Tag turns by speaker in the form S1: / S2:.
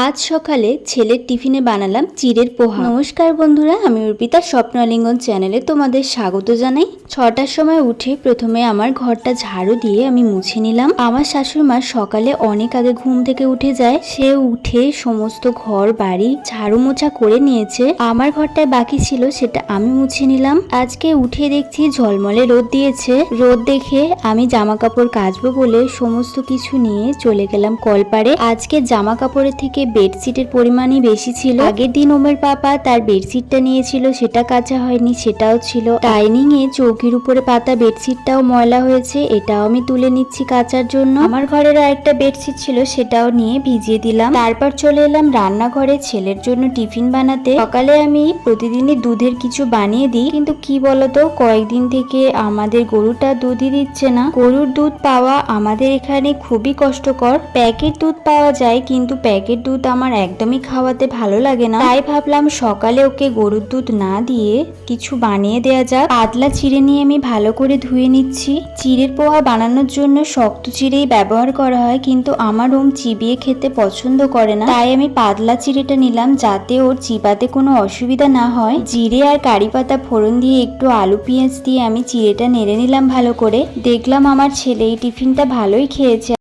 S1: আজ সকালে ছেলের টিফিনে বানালাম চিড়ের পোহা। নমস্কার বন্ধুরা, আমি অর্পিতা স্বপ্ন আলিঙ্গন চ্যানেলে তোমাদের স্বাগত জানাই। 6টার সময় উঠে প্রথমে আমার ঘরটা ঝাড়ু দিয়ে আমি মুছে নিলাম। আমার শাশুড়িমা সকালে অনেক আগে ঘুম থেকে উঠে যায়, সে উঠে সমস্ত ঘর বাড়ি ঝাড়ু মোছা করে নিয়েছে। আমার ঘরটায় বাকি ছিল, সেটা আমি মুছে নিলাম। আজকে উঠে দেখছি ঝলমলে রোদ দিয়েছে। রোদ দেখে আমি জামা কাপড় কাচবো বলে সমস্ত কিছু নিয়ে চলে গেলাম কলপাড়ে। আজকে জামা কাপড়ের থেকে বেডশিটের পরিমাণই বেশি ছিল। আগের দিন ওমের পাপা তার বেডশিটটা নিয়েছিল, সেটা কাচা হয়নি, সেটাও ছিল। ডাইনিং এ চৌকির উপরে পাতা বেডশিটটাও ময়লা হয়েছে, এটাও আমি তুলে নিচ্ছি কাচার জন্য। আমার ঘরের আরেকটা বেডশিট ছিল, সেটাও নিয়ে ভিজিয়ে দিলাম। তারপর চলে এলাম রান্নাঘরে ছেলের জন্য টিফিন বানাতে। সকালে আমি প্রতিদিনই দুধের কিছু বানিয়ে দিই, কিন্তু কি বলতো, কয়েকদিন থেকে আমাদের গরুটা দুধই দিচ্ছে না। গরুর দুধ পাওয়া আমাদের এখানে খুবই কষ্টকর। প্যাকেট দুধ পাওয়া যায়, কিন্তু প্যাকেট দুধ আমার একদমই খাওয়াতে ভালো লাগে না। তাই ভাবলাম সকালে ওকে গরুর দুধ না দিয়ে কিছু বানিয়ে দেয়া যাক। পাতলা চিড়ে নিয়ে আমি ভালো করে ধুয়ে নিচ্ছি। চিড়ের পোহা বানানোর জন্য শক্ত চিড়েই ব্যবহার করা হয়, কিন্তু আমার ওম চিবিয়ে খেতে পছন্দ করে না, তাই আমি পাতলা চিড়েটা নিলাম, যাতে ওর চিবাতে কোনো অসুবিধা না হয়। জিরে আর কারি পাতা ফোড়ন দিয়ে একটু আলু পেঁয়াজ দিয়ে আমি চিড়েটা নেড়ে নিলাম ভালো করে। দেখলাম আমার ছেলে এই টিফিনটা ভালোই খেয়েছে।